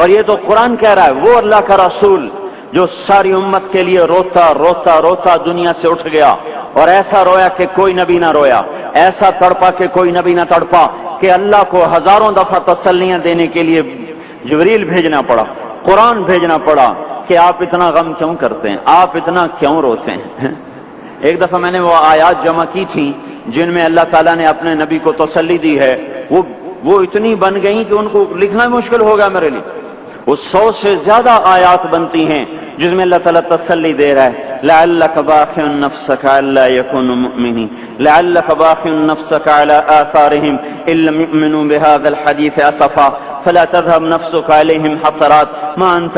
اور یہ تو قرآن کہہ رہا ہے، وہ اللہ کا رسول جو ساری امت کے لیے روتا روتا روتا دنیا سے اٹھ گیا، اور ایسا رویا کہ کوئی نبی نہ رویا، ایسا تڑپا کہ کوئی نبی نہ تڑپا، کہ اللہ کو ہزاروں دفعہ تسلیاں دینے کے لیے جبریل بھیجنا پڑا، قرآن بھیجنا پڑا کہ آپ اتنا غم کیوں کرتے ہیں، آپ اتنا کیوں روتے ہیں۔ ایک دفعہ میں نے وہ آیات جمع کی تھی جن میں اللہ تعالیٰ نے اپنے نبی کو تسلی دی ہے، وہ اتنی بن گئی کہ ان کو لکھنا مشکل ہو گیا میرے لیے۔ وہ 100 سے زیادہ آیات بنتی ہیں جس میں اللہ تعالیٰ تسلی دے رہا ہے، لعلک باخع نفسک الا یکونوا مؤمنین، لعلک باخع نفسک علی آثارہم ان لم یؤمنوا بهذا الحدیث اسفا فلا تذهب نفسك عليهم حسرات ما انت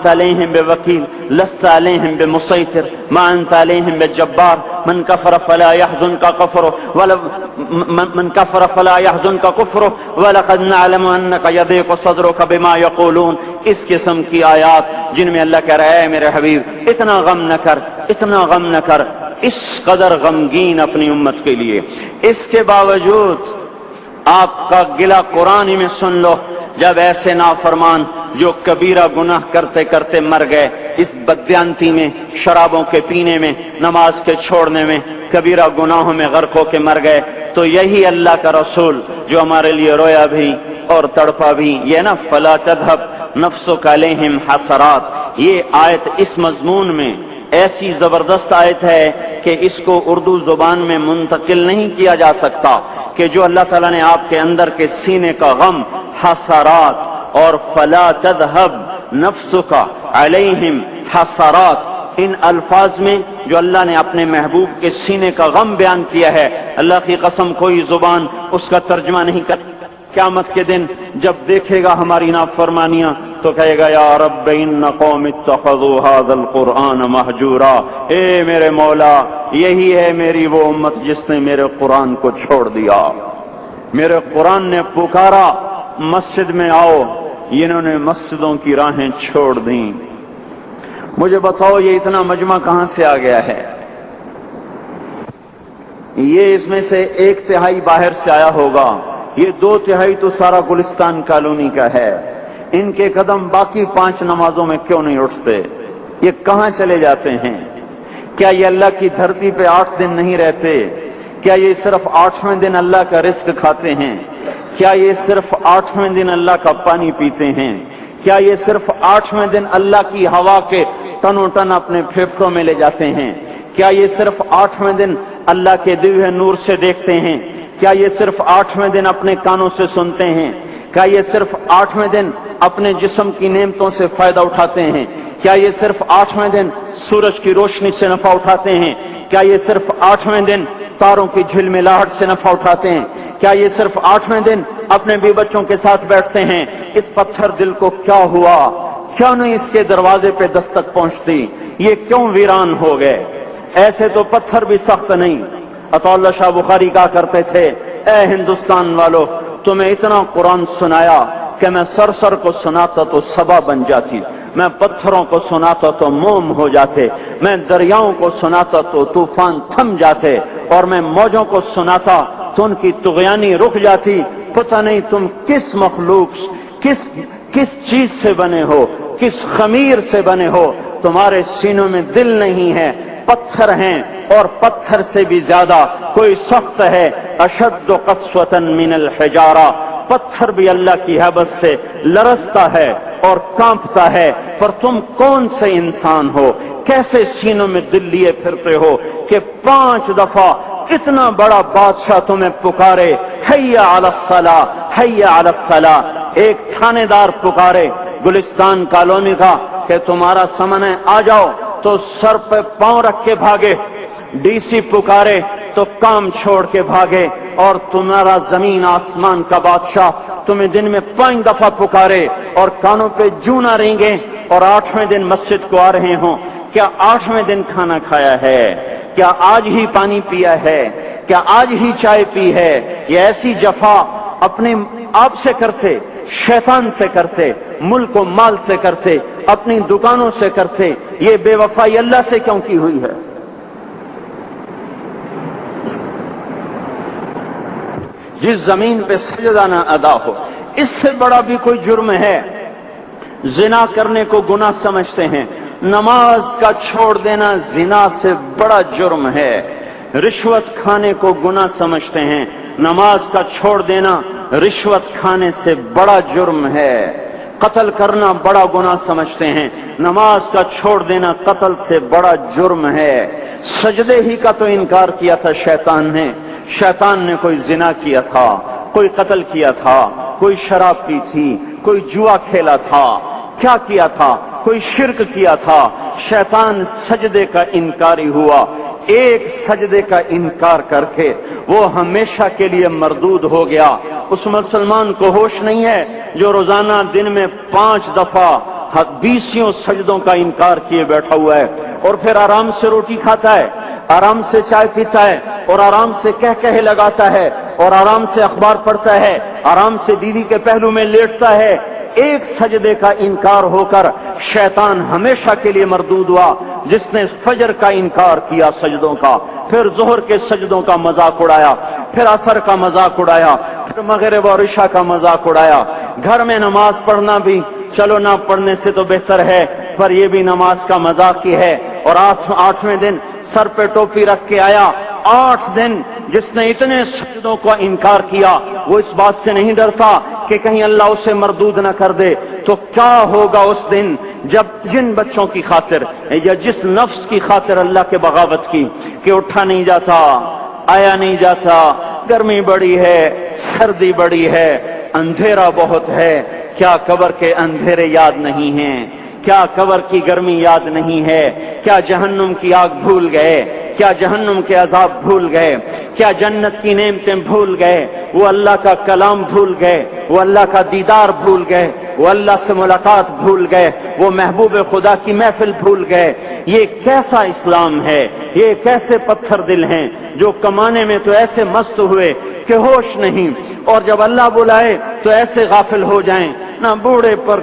عليهم بوكيل لست عليهم بمسيطر ما انت عليهم بجبار من كفر فلا يحزنك كفره ولقد نعلم انك يضيق صدرك بما يقولون۔ اس قسم کی آیات جن میں اللہ کہہ رہا ہے میرے حبیب اتنا غم نہ کر، اتنا غم نہ کر، اس قدر غمگین اپنی امت کے لیے۔ اس کے باوجود آپ کا گلہ قرآن ہی میں سن لو، جب ایسے نافرمان جو کبیرہ گناہ کرتے کرتے مر گئے، اس بددیانتی میں، شرابوں کے پینے میں، نماز کے چھوڑنے میں، کبیرہ گناہوں میں غرق ہو کے مر گئے، تو یہی اللہ کا رسول جو ہمارے لیے رویا بھی اور تڑپا بھی، یہ نا فلا تذهب نفسک علیہم حسرات، یہ آیت اس مضمون میں ایسی زبردست آیت ہے کہ اس کو اردو زبان میں منتقل نہیں کیا جا سکتا، کہ جو اللہ تعالیٰ نے آپ کے اندر کے سینے کا غم، حسرات اور فلا تذهب نفسک علیہم حسرات، ان الفاظ میں جو اللہ نے اپنے محبوب کے سینے کا غم بیان کیا ہے، اللہ کی قسم کوئی زبان اس کا ترجمہ نہیں کر۔ قیامت کے دن جب دیکھے گا ہماری نافرمانیاں تو کہے گا یا رب ان قوم اتخذوا هذا القرآن مہجورا، اے میرے مولا یہی ہے میری وہ امت جس نے میرے قرآن کو چھوڑ دیا، میرے قرآن نے پکارا مسجد میں آؤ، انہوں نے مسجدوں کی راہیں چھوڑ دیں۔ مجھے بتاؤ یہ اتنا مجمع کہاں سے آ گیا ہے؟ یہ اس میں سے 1/3 باہر سے آیا ہوگا، یہ 2/3 تو سارا گلستان کالونی کا ہے۔ ان کے قدم باقی 5 نمازوں میں کیوں نہیں اٹھتے؟ یہ کہاں چلے جاتے ہیں؟ کیا یہ اللہ کی دھرتی پہ 8 دن نہیں رہتے؟ کیا یہ صرف 8ویں دن اللہ کا رزق کھاتے ہیں؟ کیا یہ صرف 8ویں دن اللہ کا پانی پیتے ہیں؟ کیا یہ صرف 8ویں دن اللہ کی ہوا کے ٹنوں ٹن اپنے پھیپھڑوں میں لے جاتے ہیں؟ کیا یہ صرف 8ویں دن اللہ کے دیے ہوئے نور سے دیکھتے ہیں؟ کیا یہ صرف 8ویں دن اپنے کانوں سے سنتے ہیں؟ کیا یہ صرف 8ویں دن اپنے جسم کی نعمتوں سے فائدہ اٹھاتے ہیں؟ کیا یہ صرف 8ویں دن سورج کی روشنی سے نفع اٹھاتے ہیں؟ کیا یہ صرف 8ویں دن تاروں کی جھلملاہٹ سے نفع اٹھاتے ہیں؟ کیا یہ صرف 8ویں دن اپنے بیوی بچوں کے ساتھ بیٹھتے ہیں؟ اس پتھر دل کو کیا ہوا؟ کیوں نہیں اس کے دروازے پہ دستک پہنچتی؟ یہ کیوں ویران ہو گئے؟ ایسے تو پتھر بھی سخت نہیں۔ عطا اللہ شاہ بخاری کہا کرتے تھے اے ہندوستان والو، تمہیں اتنا قرآن سنایا کہ میں سر کو سناتا تو صبا بن جاتی، میں پتھروں کو سناتا تو موم ہو جاتے، میں دریاؤں کو سناتا تو طوفان تھم جاتے، اور میں موجوں کو سناتا تو ان کی طغیانی رک جاتی۔ پتہ نہیں تم کس مخلوق، کس چیز سے بنے ہو، کس خمیر سے بنے ہو، تمہارے سینوں میں دل نہیں ہے، پتھر ہیں، اور پتھر سے بھی زیادہ کوئی سخت ہے، اشد قسوة من الحجارہ، پتھر بھی اللہ کی حیبت سے لرزتا ہے اور کانپتا ہے۔ پر تم کون سے انسان ہو، کیسے سینوں میں دل لیے پھرتے ہو کہ 5 دفعہ اتنا بڑا بادشاہ تمہیں پکارے حی علی الصلاۃ، حی علی الصلاۃ۔ ایک تھانے دار پکارے گلستان کالونی کا کہ تمہارا سمن ہے آ جاؤ، تو سر پہ پاؤں رکھ کے بھاگے، ڈی سی پکارے تو کام چھوڑ کے بھاگے، اور تمہارا زمین آسمان کا بادشاہ تمہیں دن میں 5 دفعہ پکارے اور کانوں پہ جوں نہ رینگے، اور 8ویں دن مسجد کو آ رہے ہوں۔ کیا 8ویں دن کھانا کھایا ہے؟ کیا آج ہی پانی پیا ہے؟ کیا آج ہی چائے پی ہے؟ یہ ایسی جفا اپنے آپ سے کرتے، شیطان سے کرتے، ملک و مال سے کرتے، اپنی دکانوں سے کرتے، یہ بے وفائی اللہ سے کیوں کی ہوئی ہے؟ جس زمین پہ سجدہ نہ ادا ہو، اس سے بڑا بھی کوئی جرم ہے؟ زنا کرنے کو گناہ سمجھتے ہیں، نماز کا چھوڑ دینا زنا سے بڑا جرم ہے۔ رشوت کھانے کو گناہ سمجھتے ہیں، نماز کا چھوڑ دینا رشوت کھانے سے بڑا جرم ہے۔ قتل کرنا بڑا گناہ سمجھتے ہیں، نماز کا چھوڑ دینا قتل سے بڑا جرم ہے۔ سجدے ہی کا تو انکار کیا تھا شیطان نے کوئی زنا کیا تھا، کوئی قتل کیا تھا، کوئی شراب پی تھی، کوئی جوا کھیلا تھا، کیا کیا تھا؟ کوئی شرک کیا تھا۔ شیطان سجدے کا انکاری ہوا، ایک سجدے کا انکار کر کے وہ ہمیشہ کے لیے مردود ہو گیا۔ اس مسلمان کو ہوش نہیں ہے جو روزانہ دن میں 5 دفعہ 20 سجدوں کا انکار کیے بیٹھا ہوا ہے، اور پھر آرام سے روٹی کھاتا ہے، آرام سے چائے پیتا ہے، اور آرام سے کہے لگاتا ہے، اور آرام سے اخبار پڑھتا ہے، آرام سے بیوی کے پہلو میں لیٹتا ہے۔ ایک سجدے کا انکار ہو کر شیطان ہمیشہ کے لیے مردود ہوا۔ جس نے فجر کا انکار کیا سجدوں کا، پھر ظہر کے سجدوں کا مذاق اڑایا، پھر عصر کا مذاق اڑایا، پھر مغرب اور عشاء کا مذاق اڑایا۔ گھر میں نماز پڑھنا بھی چلو نہ پڑھنے سے تو بہتر ہے، پر یہ بھی نماز کا مذاق ہی ہے۔ اور 8ویں دن سر پہ ٹوپی رکھ کے آیا۔ 8 دن جس نے اتنے سجدوں کا انکار کیا، وہ اس بات سے نہیں ڈرتا کہ کہیں اللہ اسے مردود نہ کر دے، تو کیا ہوگا اس دن جب جن بچوں کی خاطر یا جس نفس کی خاطر اللہ کے بغاوت کی کہ اٹھا نہیں جاتا، آیا نہیں جاتا، گرمی بڑی ہے، سردی بڑی ہے، اندھیرا بہت ہے، کیا قبر کے اندھیرے یاد نہیں ہیں؟ کیا قبر کی گرمی یاد نہیں ہے؟ کیا جہنم کی آگ بھول گئے؟ کیا جہنم کے عذاب بھول گئے؟ کیا جنت کی نعمتیں بھول گئے؟ وہ اللہ کا کلام بھول گئے، وہ اللہ کا دیدار بھول گئے، وہ اللہ سے ملاقات بھول گئے، وہ محبوب خدا کی محفل بھول گئے۔ یہ کیسا اسلام ہے؟ یہ کیسے پتھر دل ہیں جو کمانے میں تو ایسے مست ہوئے کہ ہوش نہیں، اور جب اللہ بلائے تو ایسے غافل ہو جائیں، نہ بوڑھے پر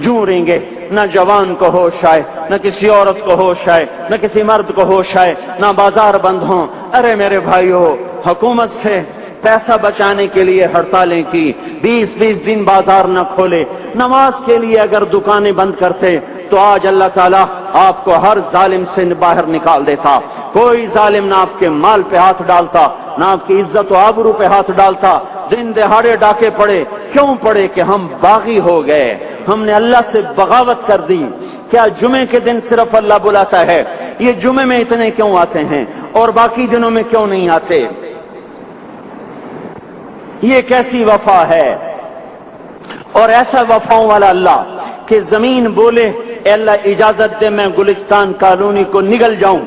جوں گے، نہ جوان کو ہوش آئے، نہ کسی عورت کو ہوش آئے، نہ کسی مرد کو ہوش آئے، نہ بازار بند ہوں۔ ارے میرے بھائیو، حکومت سے پیسہ بچانے کے لیے ہڑتالیں کی، 20 دن بازار نہ کھولے، نماز کے لیے اگر دکانیں بند کرتے تو آج اللہ تعالیٰ آپ کو ہر ظالم سے باہر نکال دیتا۔ کوئی ظالم نہ آپ کے مال پہ ہاتھ ڈالتا، نہ آپ کی عزت و آبرو پہ ہاتھ ڈالتا۔ دن دہاڑے ڈاکے پڑے، کیوں پڑے؟ کہ ہم باغی ہو گئے، ہم نے اللہ سے بغاوت کر دی۔ کیا جمعے کے دن صرف اللہ بلاتا ہے؟ یہ جمعے میں اتنے کیوں آتے ہیں اور باقی دنوں میں کیوں نہیں آتے؟ یہ کیسی وفا ہے؟ اور ایسا وفاؤں والا اللہ کہ زمین بولے اے اللہ اجازت دے میں گلستان کالونی کو نگل جاؤں،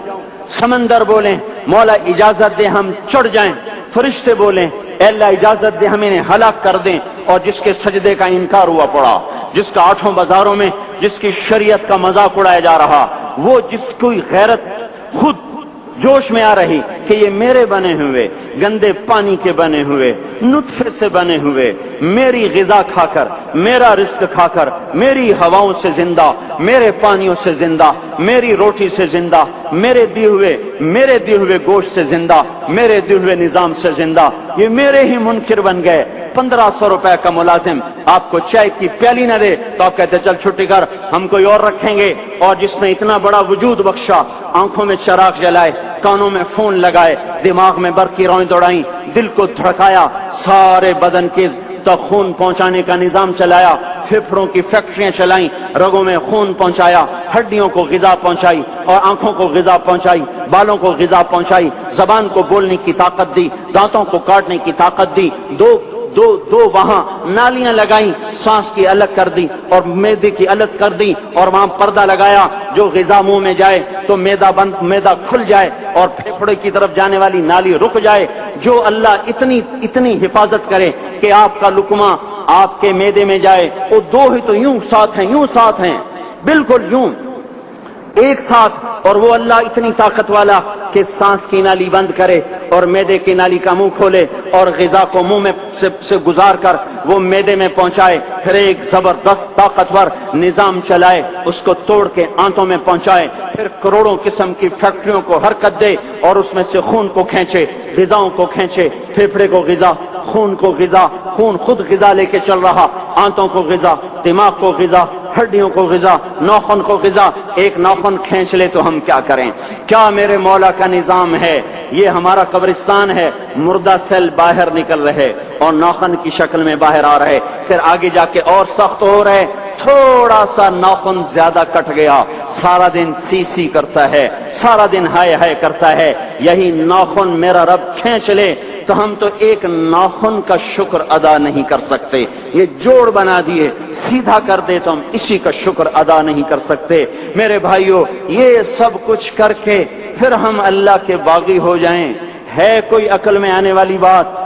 سمندر بولیں مولا اجازت دے ہم چڑھ جائیں، فرشتے بولیں اے اللہ اجازت دے ہم انہیں ہلاک کر دیں، اور جس کے سجدے کا انکار ہوا پڑا، جس کا 8 بازاروں میں جس کی شریعت کا مذاق اڑایا جا رہا، وہ جس کوئی غیرت خود جوش میں آ رہی کہ یہ میرے بنے ہوئے گندے پانی کے بنے ہوئے نطفے سے بنے ہوئے، میری غذا کھا کر، میرا رزق کھا کر، میری ہواؤں سے زندہ، میرے پانیوں سے زندہ، میری روٹی سے زندہ، میرے دیے ہوئے گوشت سے زندہ، میرے دیے ہوئے نظام سے زندہ، یہ میرے ہی منکر بن گئے۔ 1500 روپے کا ملازم آپ کو چائے کی پیالی نہ دے تو آپ کہتے چل چھٹی کر، ہم کوئی اور رکھیں گے۔ اور جس نے اتنا بڑا وجود بخشا، آنکھوں میں چراغ جلائے، کانوں میں فون لگائے، دماغ میں برقی روئیں دوڑائیں، دل کو دھڑکایا، سارے بدن کے تک خون پہنچانے کا نظام چلایا، پھیپھڑوں کی فیکٹریاں چلائیں، رگوں میں خون پہنچایا، ہڈیوں کو غذا پہنچائی، اور آنکھوں کو غذا پہنچائی، بالوں کو غذا پہنچائی، زبان کو بولنے کی طاقت دی، دانتوں کو کاٹنے کی طاقت دی، دو وہاں نالیاں لگائیں، سانس کی الگ کر دی اور معدے کی الگ کر دی، اور وہاں پردہ لگایا جو غذا منہ میں جائے تو معدہ کھل جائے اور پھیپھڑے کی طرف جانے والی نالی رک جائے۔ جو اللہ اتنی حفاظت کرے کہ آپ کا لقمہ آپ کے معدے میں جائے، وہ 2 ہی تو یوں ساتھ ہیں بالکل یوں۔ ایک ساتھ، اور وہ اللہ اتنی طاقت والا کہ سانس کی نالی بند کرے اور معدے کی نالی کا منہ کھولے اور غذا کو منہ میں سے گزار کر وہ معدے میں پہنچائے، پھر ایک زبردست طاقتور نظام چلائے، اس کو توڑ کے آنتوں میں پہنچائے، پھر کروڑوں قسم کی فیکٹریوں کو حرکت دے اور اس میں سے خون کو کھینچے، غذاؤں کو کھینچے، پھیپھڑے کو غذا، خون کو غذا، خون خود غذا لے کے چل رہا، آنتوں کو غذا، دماغ کو غذا، ہڈیوں کو غذا، ناخن کو غذا، ایک ناخن کھینچ لے تو ہم کیا کریں؟ کیا میرے مولا کا نظام ہے؟ یہ ہمارا قبرستان ہے، مردہ سیل باہر نکل رہے اور ناخن کی شکل میں باہر آ رہے، پھر آگے جا کے اور سخت ہو رہے، تھوڑا سا ناخن زیادہ کٹ گیا، سارا دن سی سی کرتا ہے، سارا دن ہائے ہائے کرتا ہے، یہی ناخن میرا رب کھینچ لے تو ہم تو ایک ناخن کا شکر ادا نہیں کر سکتے، یہ جوڑ بنا دیے سیدھا کر دے تو ہم اسی کا شکر ادا نہیں کر سکتے۔ میرے بھائیوں، یہ سب کچھ کر کے پھر ہم اللہ کے باغی ہو جائیں، ہے کوئی عقل میں آنے والی بات؟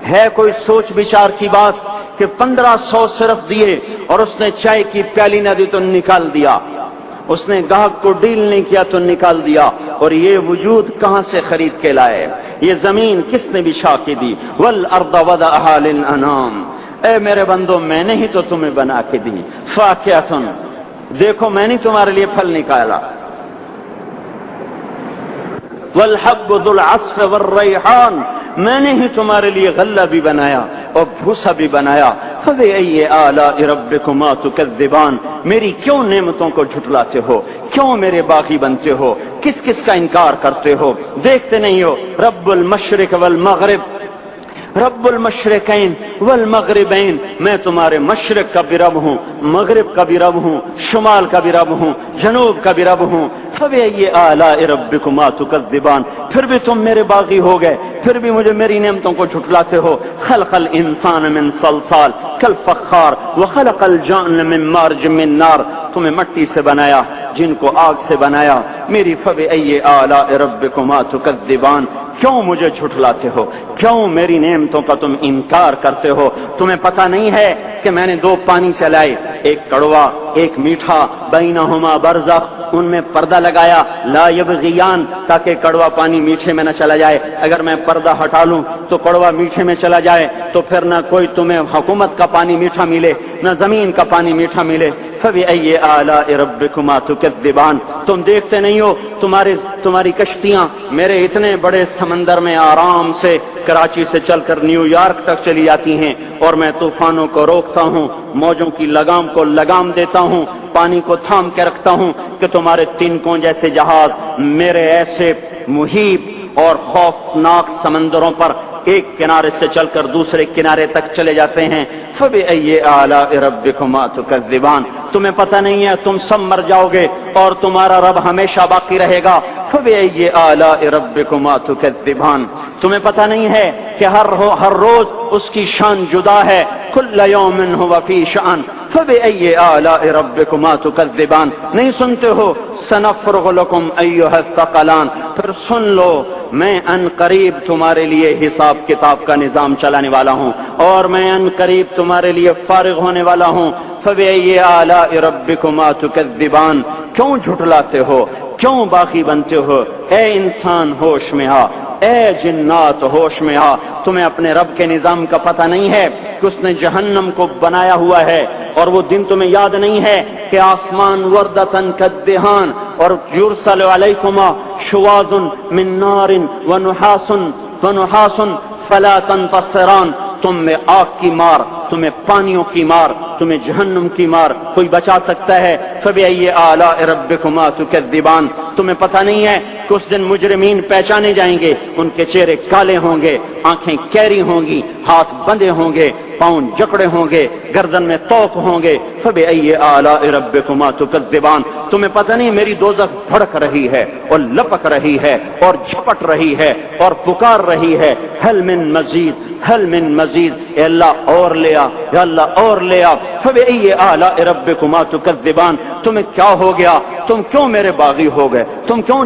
ہے کوئی سوچ بچار کی بات کہ 1500 صرف دیے اور اس نے چائے کی پیالی نہ دی تو نکال دیا، اس نے گاہک کو ڈیل نہیں کیا تو نکال دیا، اور یہ وجود کہاں سے خرید کے لائے؟ یہ زمین کس نے بچھا کے دی؟ والارض وضعها للانام، اے میرے بندو میں نے ہی تو تمہیں بنا کے دی، فاکہۃ، دیکھو میں نے تمہارے لیے پھل نکالا، والحب ذو العصف والریحان، میں نے ہی تمہارے لیے غلہ بھی بنایا اور بھوسا بھی بنایا، فبأي آلاء ربكما تكذبان، میری کیوں نعمتوں کو جھٹلاتے ہو؟ کیوں میرے باغی بنتے ہو؟ کس کس کا انکار کرتے ہو؟ دیکھتے نہیں ہو رب المشرق والمغرب، رب المشرقین والمغربین، میں تمہارے مشرق کا بھی رب ہوں، مغرب کا بھی رب ہوں، شمال کا بھی رب ہوں، جنوب کا بھی رب ہوں، فبأي آلاء ربكما تكذبان، پھر بھی تم میرے باغی ہو گئے، پھر بھی مجھے میری نعمتوں کو جھٹلاتے ہو۔ خلق الانسان من صلصال کالفخار وخلق الجان من مارج من نار، تمہیں مٹی سے بنایا، جن کو آگ سے بنایا، میری فبأي آلاء ربكما تكذبان، کیوں مجھے جھٹلاتے ہو؟ کیوں میری نعمتوں کا تم انکار کرتے ہو؟ تمہیں پتہ نہیں ہے کہ میں نے دو پانی چلائے، ایک کڑوا ایک میٹھا، بینہما برزخ، ان میں پردہ لگایا، لا یبغیان، تاکہ کڑوا پانی میٹھے میں نہ چلا جائے، اگر میں پردہ ہٹا لوں تو کڑوا میٹھے میں چلا جائے تو پھر نہ کوئی تمہیں حکومت کا پانی میٹھا ملے نہ زمین کا پانی میٹھا ملے۔ فبأي آلاء ربكما تكذبان، تم دیکھتے نہیں ہو تمہاری کشتیاں میرے اتنے بڑے سمندر میں آرام سے کراچی سے چل کر نیو یارک تک چلی جاتی ہیں، اور میں طوفانوں کو روکتا ہوں، موجوں کی لگام کو لگام دیتا ہوں، پانی کو تھام کے رکھتا ہوں کہ تمہارے تنکوں جیسے جہاز میرے ایسے محیط اور خوفناک سمندروں پر ایک کنارے سے چل کر دوسرے کنارے تک چلے جاتے ہیں۔ فبأي آلاء ربكما تكذبان، تمہیں پتہ نہیں ہے تم سب مر جاؤ گے اور تمہارا رب ہمیشہ باقی رہے گا۔ فبأي آلاء ربكما تكذبان، تمہیں پتہ نہیں ہے کہ ہر روز اس کی شان جدا ہے، كل يوم هو في شأن، فبأي آلاء ربكما تكذبان، نہیں سنتے ہو؟ سنفرغ لكم أيها الثقلان، پھر سن لو میں ان قریب تمہارے لیے حساب کتاب کا نظام چلانے والا ہوں، اور میں ان قریب تمہارے لیے فارغ ہونے والا ہوں۔ فبأي آلاء ربكما تكذبان، کیوں جھٹلاتے ہو؟ کیوں باقی بنتے ہو؟ اے انسان ہوش میں آ، اے جنات ہوش میں آ، تمہیں اپنے رب کے نظام کا پتہ نہیں ہے کہ اس نے جہنم کو بنایا ہوا ہے، اور وہ دن تمہیں یاد نہیں ہے کہ آسمان وردتن کالدہان، اور یرسل علیکما شواظ من نار ونحاس فلا تنتصران، تم میں آگ کی مار، تمہیں پانیوں کی مار، تمہیں جہنم کی مار کوئی بچا سکتا ہے؟ فبأي آلاء ربكما تكذبان، تمہیں پتہ نہیں ہے کہ اس دن مجرمین پہچانے جائیں گے، ان کے چہرے کالے ہوں گے، آنکھیں کیری ہوں گی، ہاتھ بندھے ہوں گے، پاؤں جکڑے ہوں گے، گردن میں توق ہوں گے۔ فبأي آلاء ربكما تكذبان، تمہیں پتہ نہیں میری دوزخ بھڑک رہی ہے اور لپک رہی ہے اور جھپٹ رہی ہے اور پکار رہی ہے، هل من مزید، هل من مزید، اے اللہ اور لے آ، یا اللہ اور لے آ۔ فبأي آلاء ربكما تكذبان، تمہیں کیا ہو گیا؟ تم کیوں میرے باغی ہو گئے؟ تم کیوں